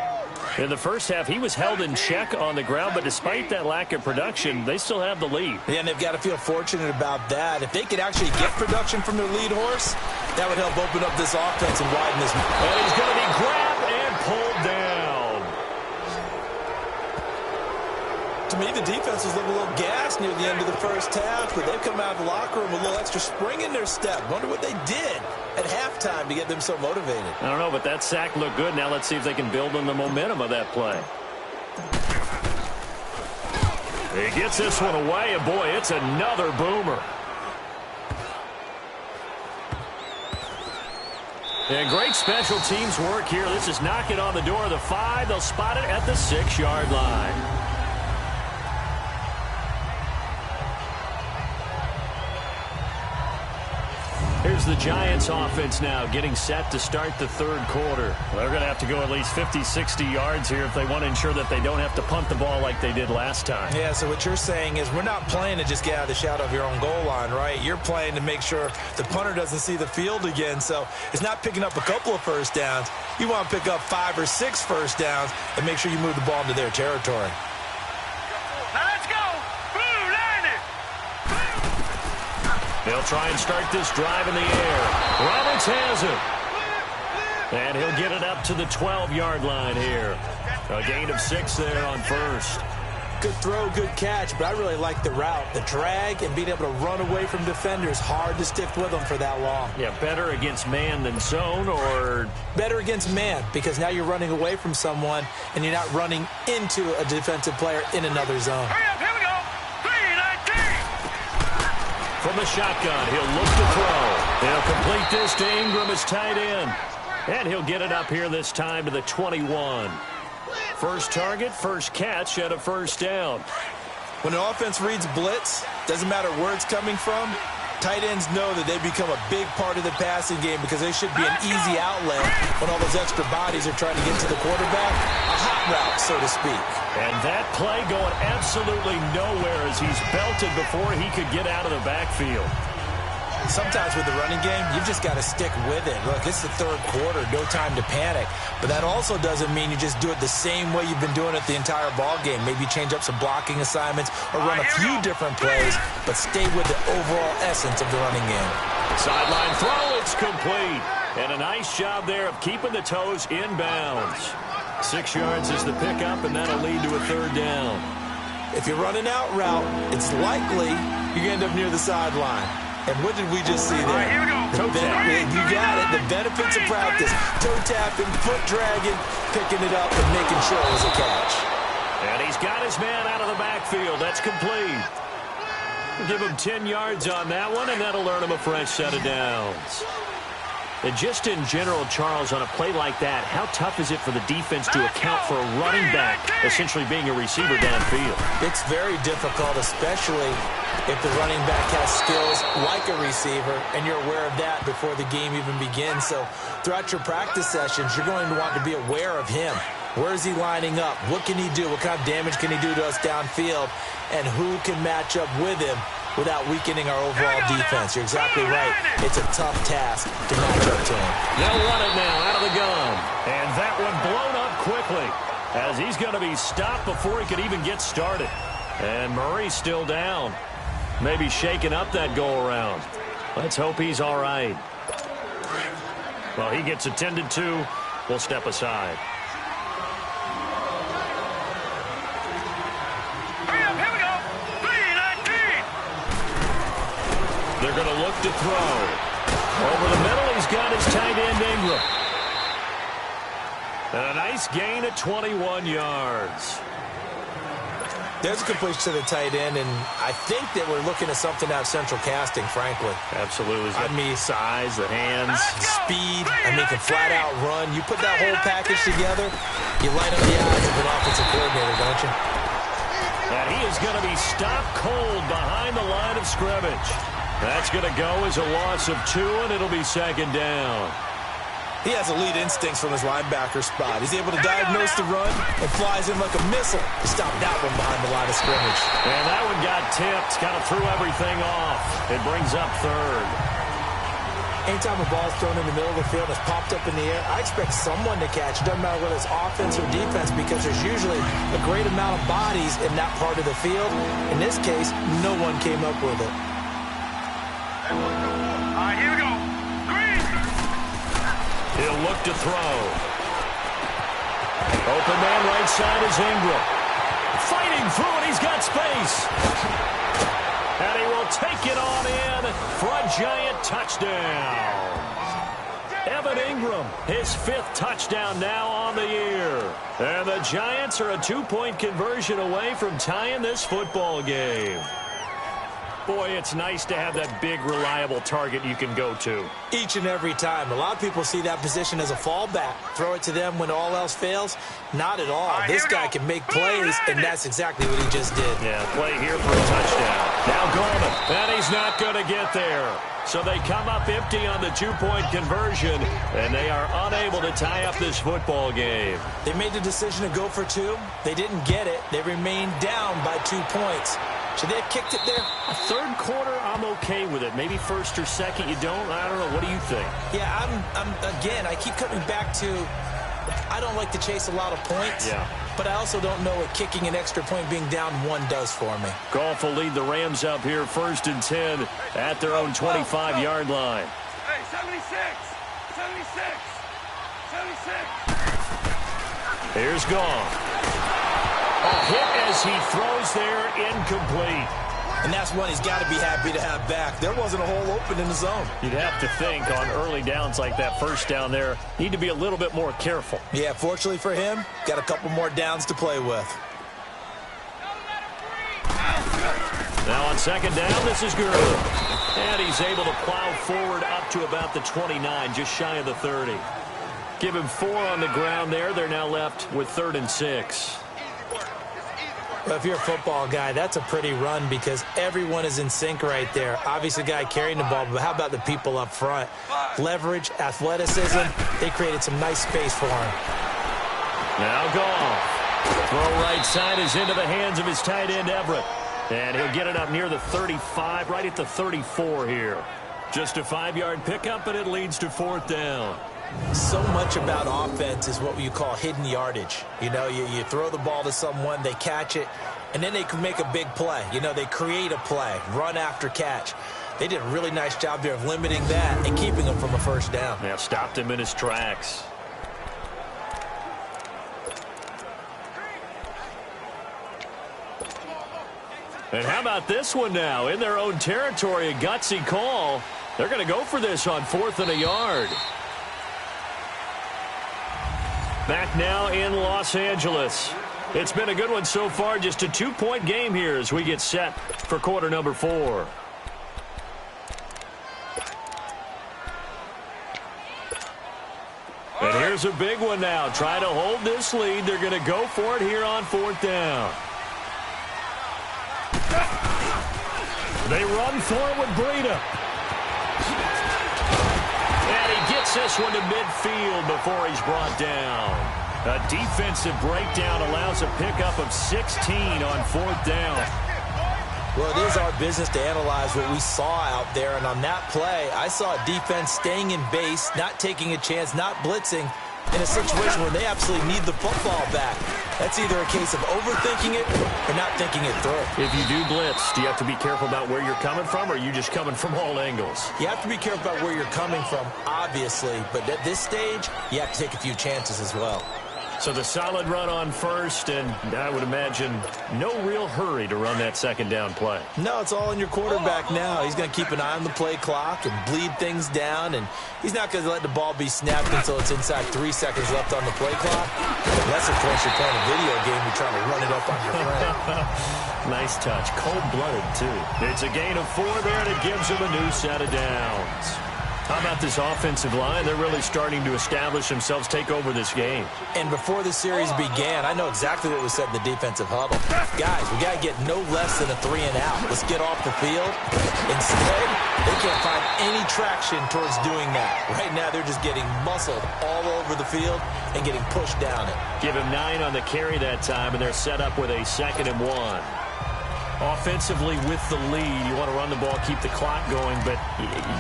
In the first half, he was held in check on the ground, but despite that lack of production, they still have the lead. Yeah, and they've got to feel fortunate about that. If they could actually get production from their lead horse, that would help open up this offense and widen this. And he's going to be grabbed and pulled down. To to me the defense was looking a little gassed near the end of the first half, but they've come out of the locker room with a little extra spring in their step. Wonder what they did at halftime to get them so motivated. I don't know, but that sack looked good. Now let's see if they can build on the momentum of that play. He gets this one away, and boy, it's another boomer. And great special teams work here. This is knocking on the door of the 5. They'll spot it at the 6-yard line. Here's the Giants offense now getting set to start the third quarter. They're going to have to go at least 50, 60 yards here if they want to ensure that they don't have to punt the ball like they did last time. Yeah, so what you're saying is we're not playing to just get out of the shadow of your own goal line, right? You're playing to make sure the punter doesn't see the field again. So it's not picking up a couple of first downs. You want to pick up 5 or 6 first downs and make sure you move the ball into their territory. Now let's go. Blue, line it. They'll try and start this drive in the air. Roberts has it. And he'll get it up to the 12-yard line here. A gain of 6 there on first. Good throw, good catch, but I really like the route. The drag and being able to run away from defenders, hard to stick with them for that long. Yeah, better against man than zone, or? Better against man, because now you're running away from someone and you're not running into a defensive player in another zone. Hurry up, here we go. 3-19. From the shotgun, he'll look to throw. He'll complete this to Ingram as tight end. And he'll get it up here this time to the 21. First target, first catch, and a first down. When an offense reads blitz, doesn't matter where it's coming from, tight ends know that they become a big part of the passing game because they should be an easy outlet when all those extra bodies are trying to get to the quarterback. A hot route, so to speak. And that play going absolutely nowhere as he's belted before he could get out of the backfield. Sometimes with the running game, you've just got to stick with it. Look, it's the third quarter, no time to panic. But that also doesn't mean you just do it the same way you've been doing it the entire ball game. Maybe change up some blocking assignments or run a few different plays, but stay with the overall essence of the running game. Sideline throw, it's complete. And a nice job there of keeping the toes in bounds. 6 yards is the pickup, and that'll lead to a third down. If you're running out route, it's likely you're going to end up near the sideline. And what did we just see there? Here we go. Toe tap. You got it. The benefits of practice. Toe tapping, foot dragging, picking it up, and making sure it was a catch. And he's got his man out of the backfield. That's complete. Give him 10 yards on that one, and that'll earn him a fresh set of downs. And just in general, Charles, on a play like that, how tough is it for the defense to account for a running back essentially being a receiver downfield? It's very difficult, especially if the running back has skills like a receiver, and you're aware of that before the game even begins. So throughout your practice sessions, you're going to want to be aware of him. Where is he lining up? What can he do? What kind of damage can he do to us downfield? And who can match up with him without weakening our overall defense? You're exactly right. It's a tough task to match up to him. They'll run it now out of the gun. And that one blown up quickly as he's going to be stopped before he could even get started. And Murray's still down. Maybe shaking up that go-around. Let's hope he's all right. Well, he gets attended to. We'll step aside. Hurry up, here we go. 3-19. They're going to look to throw. Over the middle, he's got his tight end, Ingram. And a nice gain of 21 yards. There's a completion to the tight end, and I think that we're looking at something out of central casting, frankly. Absolutely. I mean, size, the hands. Speed, can flat out run. You put that whole package together, you light up the eyes of an offensive coordinator, don't you? And he is going to be stopped cold behind the line of scrimmage. That's going to go as a loss of 2, and it'll be second down. He has elite instincts from his linebacker spot. He's able to diagnose the run and flies in like a missile to stop that one behind the line of scrimmage. And that one got tipped, kind of threw everything off. It brings up third. Anytime a ball's thrown in the middle of the field and it's popped up in the air, I expect someone to catch. It doesn't matter whether it's offense or defense because there's usually a great amount of bodies in that part of the field. In this case, no one came up with it. Here we go. He'll look to throw. Open man right side is Ingram. Fighting through, and he's got space. And he will take it on in for a Giant touchdown. Evan Ingram, his 5th touchdown now on the year. And the Giants are a 2-point conversion away from tying this football game. Boy, it's nice to have that big, reliable target you can go to. Each and every time. A lot of people see that position as a fallback. Throw it to them when all else fails. Not at all. This guy can make plays, and that's exactly what he just did. Yeah, play here for a touchdown. Now Goldman, and he's not going to get there. So they come up empty on the 2-point conversion, and they are unable to tie up this football game. They made the decision to go for 2. They didn't get it. They remained down by 2 points. Should they have kicked it there? A third quarter, I'm okay with it. Maybe first or second, you don't. I don't know. What do you think? Yeah, again, I keep coming back to, I don't like to chase a lot of points. Yeah. But I also don't know what kicking an extra point being down 1 does for me. Goff will lead the Rams up here 1st and 10 at their own 25-yard line. Hey, 76! 76! 76! Here's Goff. A hit as he throws there, incomplete. And that's one he's got to be happy to have back. There wasn't a hole open in the zone. You'd have to think on early downs like that, first down there, need to be a little bit more careful. Yeah, fortunately for him, got a couple more downs to play with. Now on 2nd down, this is Gurley. And he's able to plow forward up to about the 29, just shy of the 30. Give him 4 on the ground there. They're now left with 3rd and 6. Well, if you're a football guy, that's a pretty run because everyone is in sync right there. Obviously, the guy carrying the ball, but how about the people up front? Leverage, athleticism, they created some nice space for him. Now Goff. Throw right side is into the hands of his tight end, Everett. And he'll get it up near the 35, right at the 34 here. Just a 5-yard pickup, but it leads to 4th down. So much about offense is what you call hidden yardage. You know, you throw the ball to someone, they catch it, and then they can make a big play. You know, they create a play, run after catch. They did a really nice job there of limiting that and keeping him from a 1st down. Yeah, stopped him in his tracks. And how about this one now? In their own territory, a gutsy call. They're going to go for this on 4th and a yard. Back now in Los Angeles. It's been a good one so far. Just a 2-point game here as we get set for quarter number 4. And here's a big one now. Try to hold this lead. They're going to go for it here on 4th down. They run for it with Breida. And he gets this one to midfield before he's brought down. A defensive breakdown allows a pickup of 16 on 4th down. Well, it is our business to analyze what we saw out there, and on that play, I saw a defense staying in base, not taking a chance, not blitzing, in a situation where they absolutely need the football back. That's either a case of overthinking it or not thinking it through. If you do blitz, do you have to be careful about where you're coming from, or are you just coming from all angles? You have to be careful about where you're coming from, obviously, but at this stage, you have to take a few chances as well. So the solid run on 1st, and I would imagine no real hurry to run that 2nd down play. No, it's all in your quarterback now. He's going to keep an eye on the play clock and bleed things down, and he's not going to let the ball be snapped until it's inside 3 seconds left on the play clock. Unless, of course, you're playing a video game, you're trying to run it up on your friend. Nice touch. Cold-blooded, too. It's a gain of 4 there, and it gives him a new set of downs. How about this offensive line? They're really starting to establish themselves, take over this game. And before the series began, I know exactly what was said in the defensive huddle. Guys, we got to get no less than a 3 and out. Let's get off the field. Instead, they can't find any traction towards doing that. Right now, they're just getting muscled all over the field and getting pushed down it. Give him 9 on the carry that time, and they're set up with a 2nd and 1. Offensively with the lead, you want to run the ball, keep the clock going, but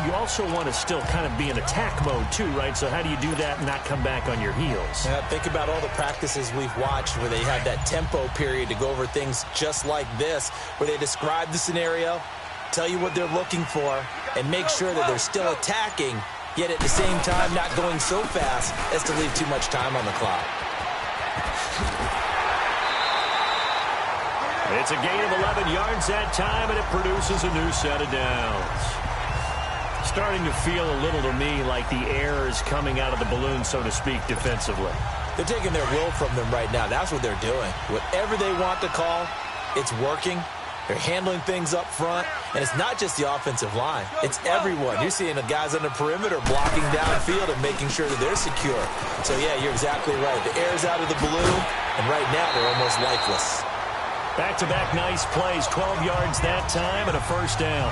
you also want to still kind of be in attack mode too, right? So how do you do that and not come back on your heels? Yeah, think about all the practices we've watched where they have that tempo period to go over things just like this, where they describe the scenario, tell you what they're looking for, and make sure that they're still attacking, yet at the same time not going so fast as to leave too much time on the clock. It's a gain of 11 yards that time, and it produces a new set of downs. Starting to feel a little to me like the air is coming out of the balloon, so to speak, defensively. They're taking their will from them right now. That's what they're doing. Whatever they want to call, it's working. They're handling things up front, and it's not just the offensive line. It's everyone. You're seeing the guys on the perimeter blocking downfield and making sure that they're secure. So, yeah, you're exactly right. The air's out of the balloon, and right now they're almost lifeless. Back-to-back nice plays, 12 yards that time, and a first down.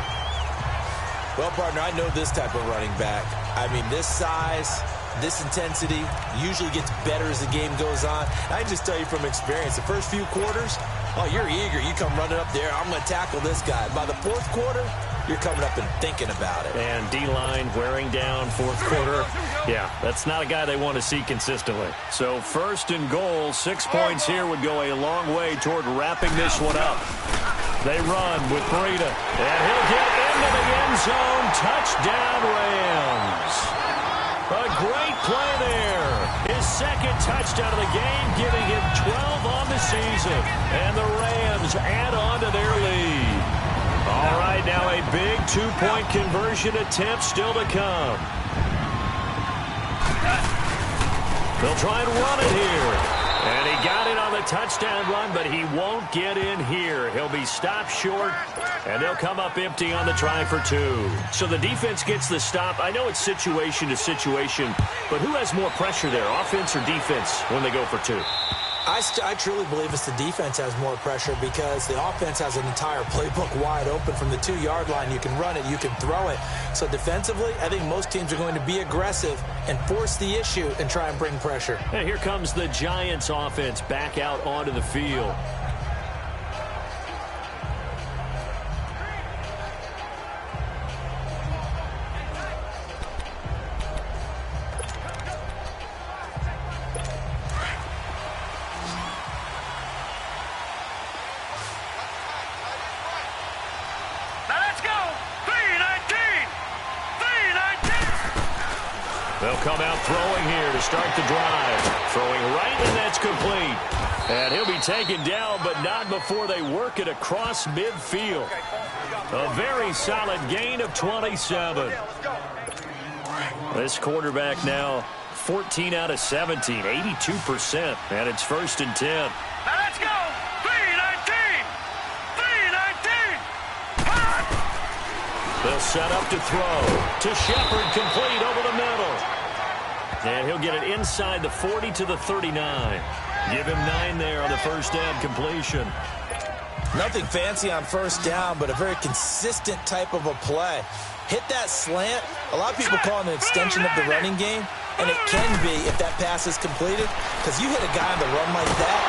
Well, partner, I know this type of running back. I mean, this size, this intensity usually gets better as the game goes on. I can just tell you from experience, the first few quarters, oh, you're eager. You come running up there, I'm going to tackle this guy. By the fourth quarter, you're coming up and thinking about it. And D-line wearing down fourth quarter. Yeah, that's not a guy they want to see consistently. So first and goal, 6 points here would go a long way toward wrapping this one up. They run with Breida, and he'll get into the end zone. Touchdown, Rams. A great play there. His second touchdown of the game, giving him 12 on the season. And the Rams add on to their lead. All right, now a big two-point conversion attempt still to come. They'll try and run it here. And he got it on the touchdown run, but he won't get in here. He'll be stopped short, and they'll come up empty on the try for two. So the defense gets the stop. I know it's situation to situation, but who has more pressure there, offense or defense, when they go for two? I truly believe it's the defense has more pressure because the offense has an entire playbook wide open from the 2-yard line. You can run it, you can throw it. So defensively, I think most teams are going to be aggressive and force the issue and try and bring pressure. And here comes the Giants offense back out onto the field. They'll come out throwing here to start the drive. Throwing right, and that's complete. And he'll be taken down, but not before they work it across midfield. A very solid gain of 27. This quarterback now 14 out of 17, 82%. And it's 1st and 10. Now let's go! 3-19! 3-19! They'll set up to throw. To Shepard, complete over the middle. And he'll get it inside the 40 to the 39. Give him 9 there on the first down completion. Nothing fancy on first down, but a very consistent type of a play. Hit that slant. A lot of people call it an extension of the running game, and it can be if that pass is completed, because you hit a guy on the run like that,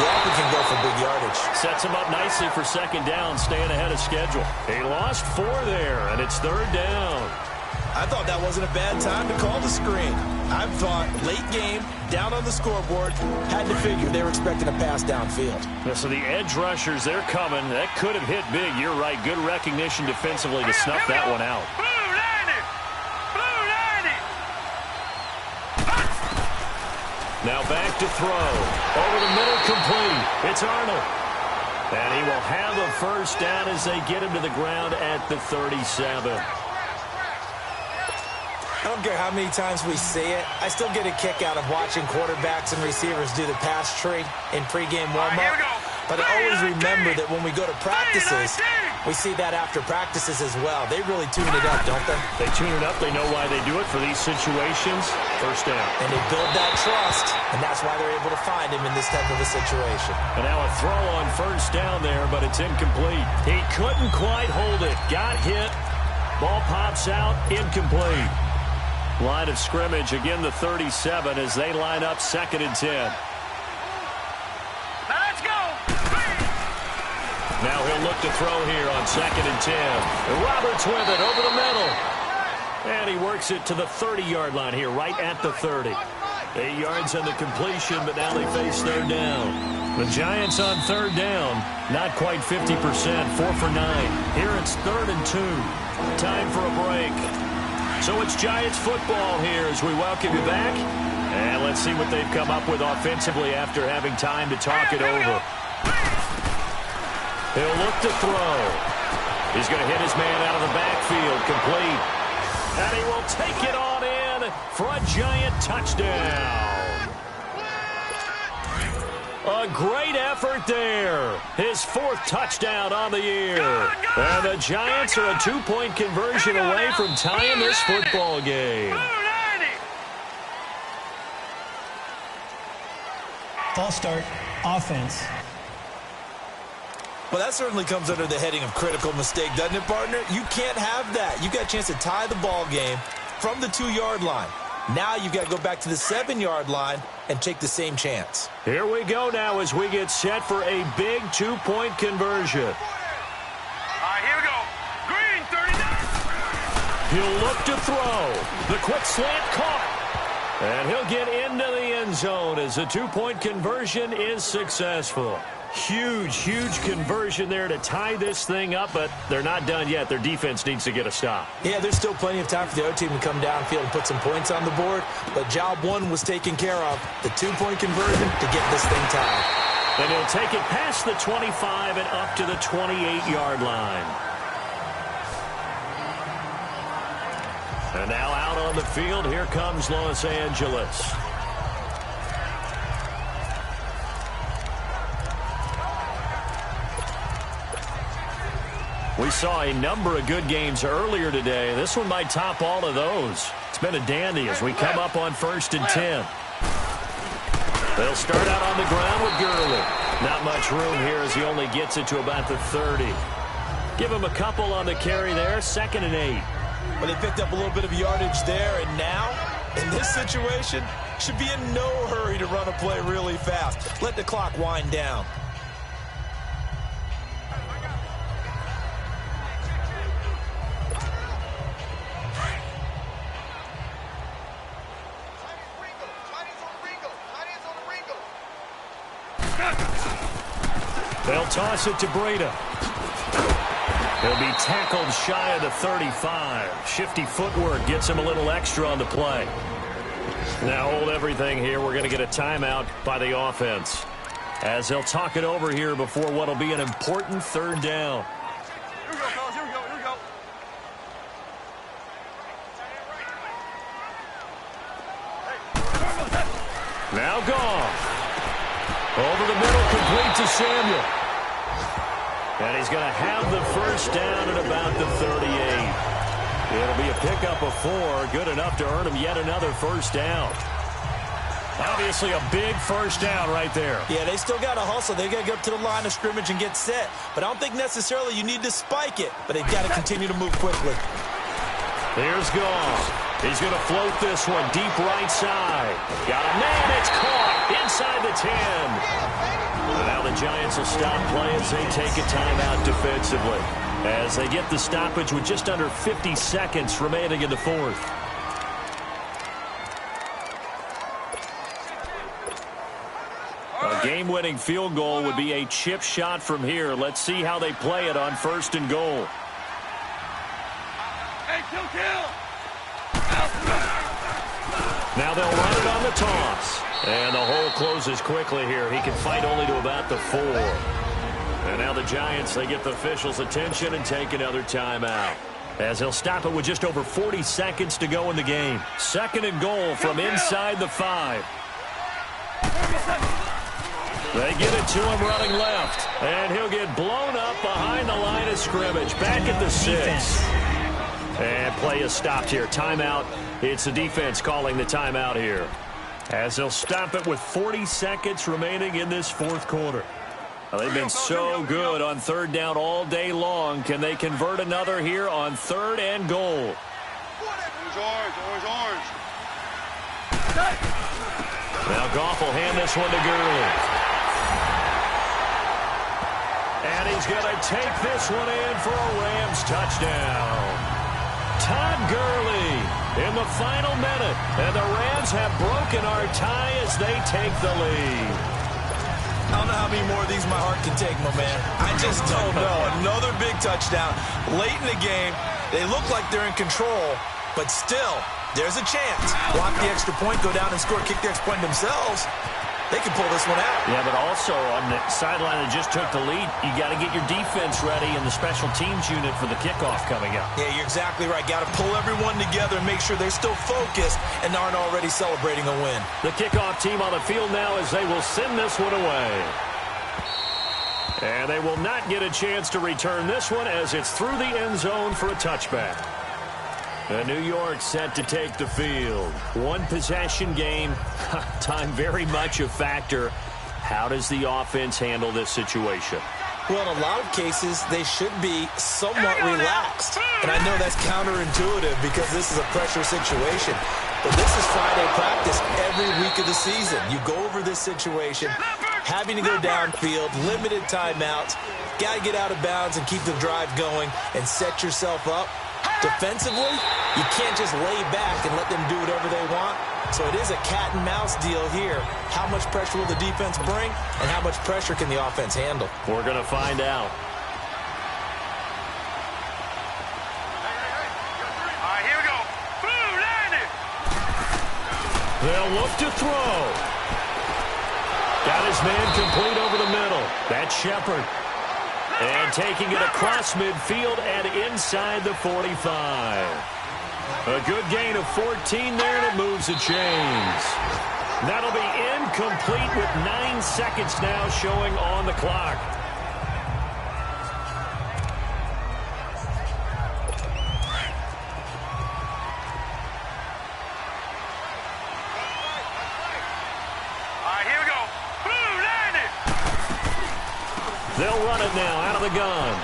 he often can go for big yardage. Sets him up nicely for second down, staying ahead of schedule. He lost 4 there, and it's 3rd down. I thought that wasn't a bad time to call the screen. I thought late game, down on the scoreboard, had to figure they were expecting a pass downfield. Yeah, so the edge rushers, they're coming. That could have hit big. You're right. Good recognition defensively to snuff that one out. Blue 90! Blue 90! Now back to throw. Over the middle, complete. It's Arnold. And he will have a first down as they get him to the ground at the 37. I don't care how many times we see it. I still get a kick out of watching quarterbacks and receivers do the pass tree in pregame warm-up. But I always remember that when we go to practices, we see that after practices as well. They really tune it up, don't they? They tune it up. They know why they do it for these situations. First down. And they build that trust, and that's why they're able to find him in this type of a situation. And now a throw on first down there, but it's incomplete. He couldn't quite hold it. Got hit. Ball pops out. Incomplete. Line of scrimmage, again the 37 as they line up 2nd and 10. Now let's go! Now he'll look to throw here on 2nd and 10. And Roberts with it over the middle. And he works it to the 30-yard line here, right at the 30. 8 yards on the completion, but now they face 3rd down. The Giants on 3rd down, not quite 50%, 4 for 9. Here it's 3rd and 2. Time for a break. So it's Giants football here as we welcome you back. And let's see what they've come up with offensively after having time to talk it over. He'll look to throw. He's going to hit his man out of the backfield, complete. And he will take it on in for a giant touchdown. A great effort there. His fourth touchdown on the year. And the Giants are a 2-point conversion away from tying this football game. False start, offense. Well, that certainly comes under the heading of critical mistake, doesn't it, partner? You can't have that. You've got a chance to tie the ball game from the 2-yard line. Now you've got to go back to the 7-yard line and take the same chance. Here we go now as we get set for a big 2-point conversion. All right, here we go. Green, 39. He'll look to throw. The quick slant caught. And he'll get into the end zone as the 2-point conversion is successful. Huge, huge conversion there to tie this thing up, but they're not done yet. Their defense needs to get a stop. Yeah, there's still plenty of time for the other team to come downfield and put some points on the board, but job one was taken care of. The 2-point conversion to get this thing tied. And he'll take it past the 25 and up to the 28-yard line. And now out on the field, here comes Los Angeles. We saw a number of good games earlier today. This one might top all of those. It's been a dandy as we come up on 1st and 10. They'll start out on the ground with Gurley. Not much room here as he only gets it to about the 30. Give him a couple on the carry there, 2nd and 8. Well, they picked up a little bit of yardage there, and now, in this situation, should be in no hurry to run a play really fast. Let the clock wind down. They'll toss it to Breda. He'll be tackled shy of the 35. Shifty footwork gets him a little extra on the play. Now hold everything here. We're going to get a timeout by the offense, as they'll talk it over here before what will be an important 3rd down. Here we go, fellas. Here we go. Here we go. Now Goff. Over the middle, complete to Samuel. And he's going to have the 1st down at about the 38. It'll be a pickup of 4, good enough to earn him yet another 1st down. Obviously a big 1st down right there. Yeah, they still got to hustle. They got to get up to the line of scrimmage and get set. But I don't think necessarily you need to spike it, but they've got to continue to move quickly. Here's Goff. He's going to float this one deep right side. Got a man. It's caught inside the 10. And now the Giants will stop play as they take a timeout defensively, as they get the stoppage with just under 50 seconds remaining in the 4th. A game-winning field goal would be a chip shot from here. Let's see how they play it on 1st and goal. Hey, kill. Now they'll run it on the toss. And the hole closes quickly here. He can fight only to about the 4. And now the Giants, they get the officials' attention and take another timeout, as he'll stop it with just over 40 seconds to go in the game. 2nd and goal from inside the 5. They get it to him running left. And he'll get blown up behind the line of scrimmage. Back at the 6. And play is stopped here. Timeout. It's the defense calling the timeout here, as they'll stop it with 40 seconds remaining in this 4th quarter. Well, they've been so good on 3rd down all day long. Can they convert another here on 3rd and goal? Orange. Now Goff will hand this one to Gurley. And he's going to take this one in for a Rams touchdown. Todd Gurley in the final minute, and the Rams have broken our tie as they take the lead. I don't know how many more of these my heart can take, my man. I just don't know. Another big touchdown late in the game. They look like they're in control, but still, there's a chance. Block the extra point, go down and score, kick the extra point themselves. they can pull this one out. Yeah, but also on the sideline that just took the lead, you got to get your defense ready in the special teams unit for the kickoff coming up. Yeah, you're exactly right. Got to pull everyone together and make sure they're still focused and aren't already celebrating a win. The kickoff team on the field now as they will send this one away. And they will not get a chance to return this one as it's through the end zone for a touchback. And New York set to take the field. One possession game. Time very much a factor. How does the offense handle this situation? Well, in a lot of cases, they should be somewhat relaxed. And I know that's counterintuitive because this is a pressure situation. But this is Friday practice every week of the season. You go over this situation, having to go downfield, limited timeouts, got to get out of bounds and keep the drive going and set yourself up. Defensively, you can't just lay back and let them do whatever they want. So it is a cat and mouse deal here. How much pressure will the defense bring and how much pressure can the offense handle? We're going to find out. All right, here we go. Boom, landed. They'll look to throw. Got his man complete over the middle. That's Shepard. And taking it across midfield and inside the 45. A good gain of 14 there, and it moves the chains. That'll be incomplete with 9 seconds now showing on the clock. They'll run it now out of the gun.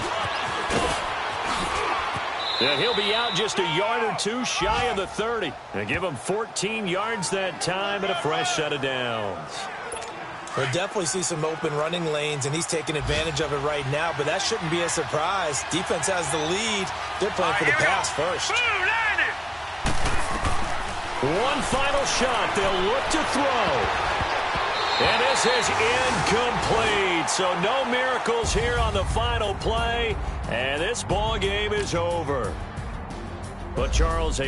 And he'll be out just a yard or two shy of the 30. And give him 14 yards that time and a fresh set of downs. We'll definitely see some open running lanes, and he's taking advantage of it right now, but that shouldn't be a surprise. Defense has the lead. They're playing for the pass first. One final shot. They'll look to throw. And this is incomplete. So no miracles here on the final play. And this ball game is over. But Charles,